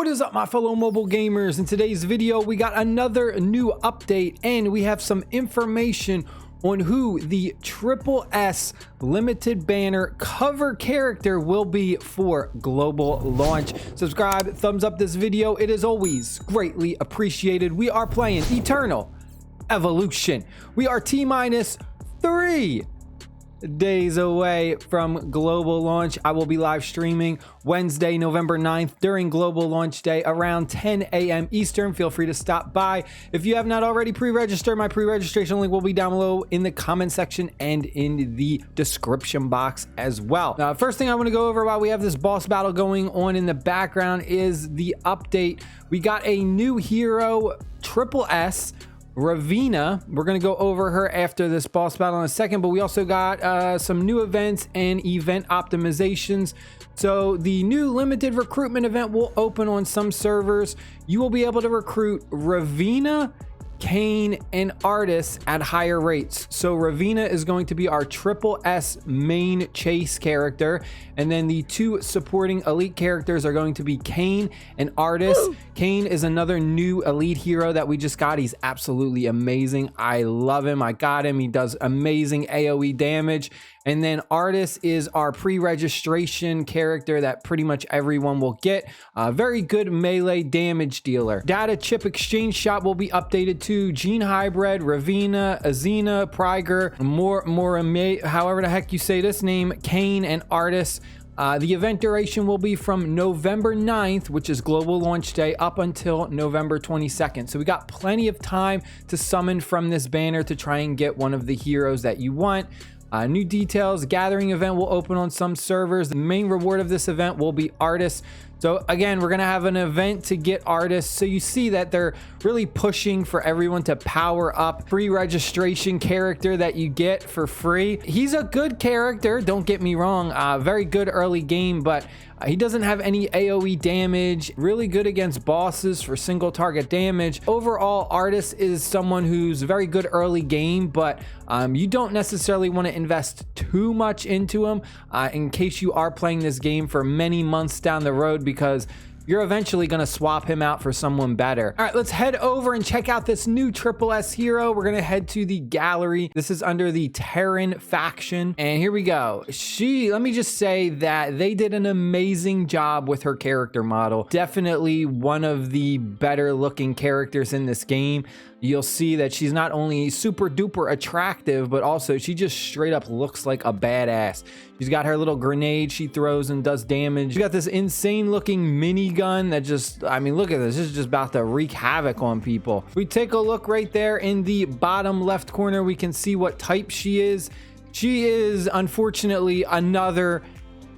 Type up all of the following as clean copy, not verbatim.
is up, my fellow mobile gamers? In today's video we got another new update and we have some information on who the SSS limited banner cover character will be for global launch. Subscribe, thumbs up this video, it is always greatly appreciated. We are playing Eternal Evolution. We are T-minus 3 days away from global launch. I will be live streaming Wednesday, November 9th during global launch day around 10 a.m. Eastern. Feel free to stop by. If you have not already pre-registered, my pre-registration link will be down below in the comment section and in the description box as well. Now, first thing I want to go over while we have this boss battle going on in the background is the update. We got a new hero, SSS, Ravenna. We're going to go over her after this boss battle in a second, but we also got some new events and event optimizations. So the new limited recruitment event will open on some servers. You will be able to recruit Ravenna, Kane, and Artis at higher rates. So Ravenna is going to be our SSS main chase character, and then the two supporting elite characters are going to be Kane and Artis. Woo! Kane is another new elite hero that we just got. He's absolutely amazing. I love him. I got him. He does amazing AoE damage. And then Artis is our pre-registration character that pretty much everyone will get. Very good melee damage dealer. Data chip exchange shop will be updated to Gene Hybrid, Ravenna, Azina, Priger, however the heck you say this name, Kane, and Artis. The event duration will be from November 9th, which is global launch day, up until November 22nd. So we got plenty of time to summon from this banner to try and get one of the heroes that you want. New details, gathering event will open on some servers. The main reward of this event will be Artis. So again, we're going to have an event to get Artis. So you see that they're really pushing for everyone to power up pre-registration character that you get for free. He's a good character, don't get me wrong. Very good early game, but he doesn't have any AoE damage. Really good against bosses for single target damage. Overall, Artis is someone who's very good early game, but you don't necessarily want to invest too much into him in case you are playing this game for many months down the road, because you're eventually going to swap him out for someone better. All right, let's head over and check out this new SSS hero. We're going to head to the gallery. This is under the Terran faction. And here we go. Let me just say that they did an amazing job with her character model. Definitely one of the better looking characters in this game. You'll see that she's not only super duper attractive, but also she just straight up looks like a badass. She's got her little grenade she throws and does damage. She's got this insane looking minigun that just, I mean, look at this. This is just about to wreak havoc on people. We take a look right there in the bottom left corner. We can see what type she is. She is unfortunately another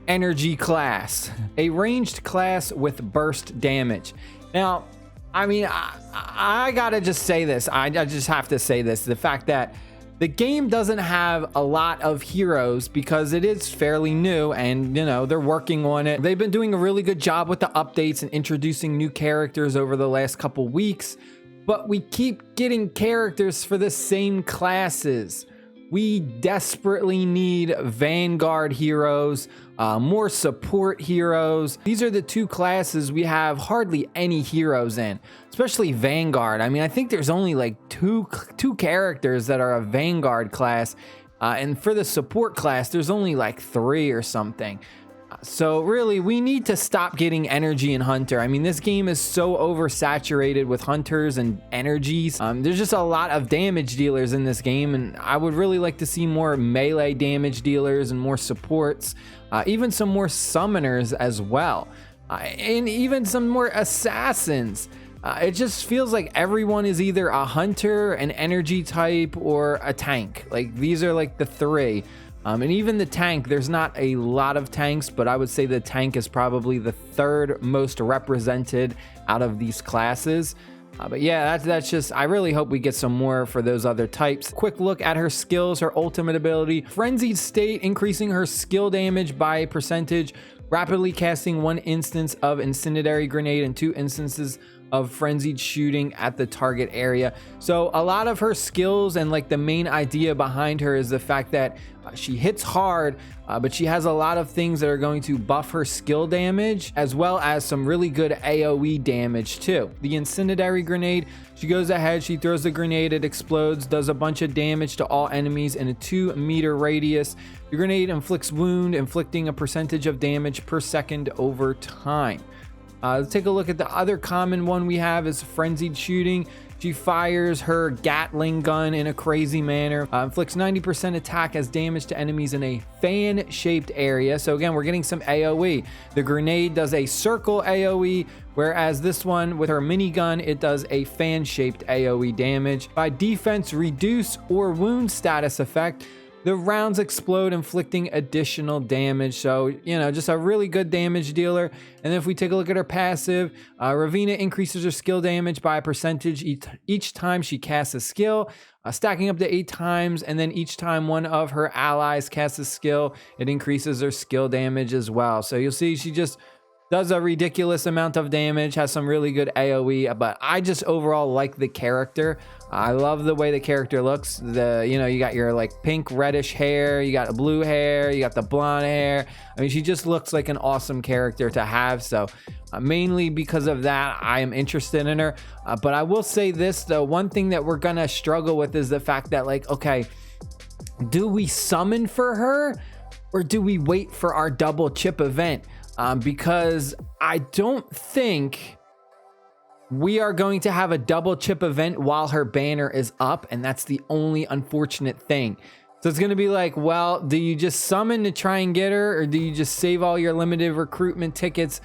energy class, a ranged class with burst damage. Now, I mean, I gotta just say this. I just have to say this. The fact that the game doesn't have a lot of heroes because it is fairly new and, you know, they're working on it. They've been doing a really good job with the updates and introducing new characters over the last couple weeks, but we keep getting characters for the same classes. We desperately need Vanguard heroes, more support heroes. These are the two classes we have hardly any heroes in, especially Vanguard. I mean, I think there's only like two characters that are a Vanguard class, and for the support class, there's only like 3 or something. So really, we need to stop getting energy and hunter. I mean, this game is so oversaturated with hunters and energies. There's just a lot of damage dealers in this game, and I would really like to see more melee damage dealers and more supports, even some more summoners as well, and even some more assassins. It just feels like everyone is either a hunter, an energy type, or a tank. Like, these are like the 3. And even the tank, there's not a lot of tanks, but I would say the tank is probably the 3rd most represented out of these classes. But yeah, that's just, I really hope we get some more for those other types. Quick look at her skills, her ultimate ability. Frenzied State, increasing her skill damage by a percentage. Rapidly casting 1 instance of Incendiary Grenade and 2 instances of frenzied shooting at the target area. So a lot of her skills and like the main idea behind her is the fact that she hits hard, but she has a lot of things that are going to buff her skill damage, as well as some really good AoE damage too. The incendiary grenade, she goes ahead, she throws the grenade, it explodes, does a bunch of damage to all enemies in a 2-meter radius. The grenade inflicts wound, inflicting a percentage of damage per second over time. Let's take a look at the other common one we have is frenzied shooting. She fires her Gatling gun in a crazy manner, inflicts 90% attack as damage to enemies in a fan-shaped area. So again, we're getting some AoE. The grenade does a circle AoE, whereas this one with her minigun, it does a fan-shaped AoE damage. By defense, reduce or wound status effect, the rounds explode, inflicting additional damage. So, you know, just a really good damage dealer. And then if we take a look at her passive, Ravenna increases her skill damage by a percentage each time she casts a skill, stacking up to 8 times. And then each time one of her allies casts a skill, it increases her skill damage as well. So you'll see she just does a ridiculous amount of damage, has some really good AoE, but I just overall like the character. I love the way the character looks. You got your like pink reddish hair, you got blue hair, you got the blonde hair. I mean, she just looks like an awesome character to have. So mainly because of that, I am interested in her. But I will say this though, one thing that we're gonna struggle with is the fact that like, okay, do we summon for her or do we wait for our double chip event? Because I don't think we are going to have a double chip event while her banner is up, and that's the only unfortunate thing. So it's going to be like, well, do you just summon to try and get her, or do you just save all your limited recruitment tickets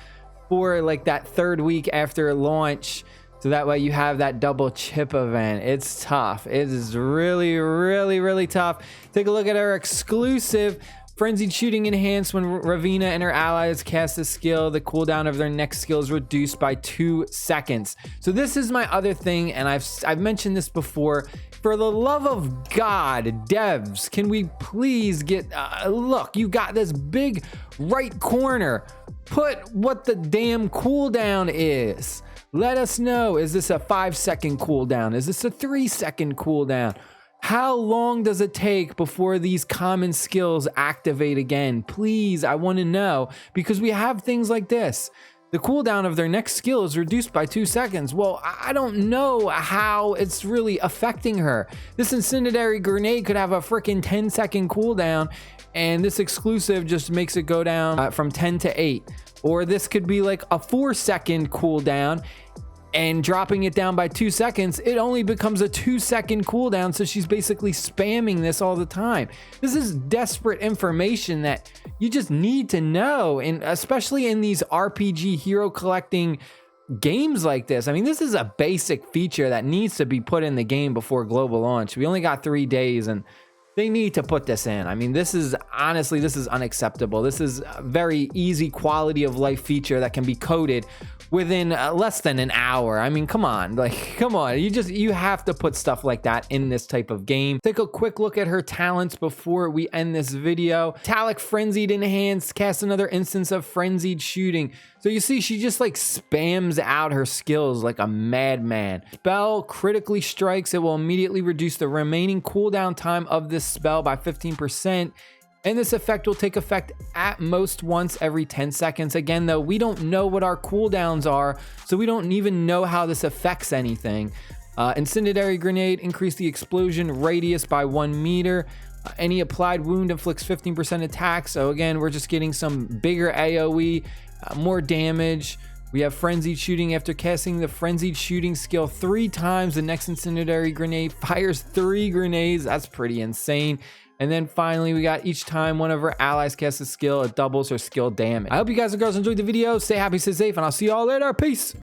for like that 3rd week after launch, so that way you have that double chip event? It's tough. It is really, really, really tough. Take a look at our exclusive frenzied shooting enhanced. When Ravenna and her allies cast a skill, the cooldown of their next skill is reduced by 2 seconds. So this is my other thing, and I've mentioned this before. For the love of God, devs, can we please get look, you got this big right corner. Put what the damn cooldown is. Let us know. Is this a 5-second cooldown? Is this a 3-second cooldown? How long does it take before these common skills activate again? Please, I want to know, because we have things like this. The cooldown of their next skill is reduced by 2 seconds. Well, I don't know how it's really affecting her. This incendiary grenade could have a freaking 10-second cooldown, and this exclusive just makes it go down from 10 to 8. Or this could be like a 4-second cooldown, and dropping it down by 2 seconds, it only becomes a 2-second cooldown. So she's basically spamming this all the time. This is desperate information that you just need to know, and especially in these RPG hero collecting games like this. I mean, this is a basic feature that needs to be put in the game before global launch. We only got 3 days, and they need to put this in. I mean, this is honestly, this is unacceptable. This is a very easy quality of life feature that can be coded within less than an hour. I mean, come on, you have to put stuff like that in this type of game. Take a quick look at her talents before we end this video. Metallic frenzied enhanced, cast another instance of frenzied shooting. So you see, she just like spams out her skills like a madman. Spell critically strikes. It will immediately reduce the remaining cooldown time of this spell by 15%. And this effect will take effect at most once every 10 seconds. Again, though, we don't know what our cooldowns are, so we don't even know how this affects anything. Incendiary grenade, increase the explosion radius by 1 meter. Any applied wound inflicts 15% attack. So again, we're just getting some bigger AoE, more damage. We have frenzied shooting. After casting the frenzied shooting skill 3 times, the next incendiary grenade fires 3 grenades. That's pretty insane. And then finally, we got each time one of our allies casts a skill, it doubles her skill damage. I hope you guys and girls enjoyed the video. Stay happy, stay safe, and I'll see y'all later. Peace.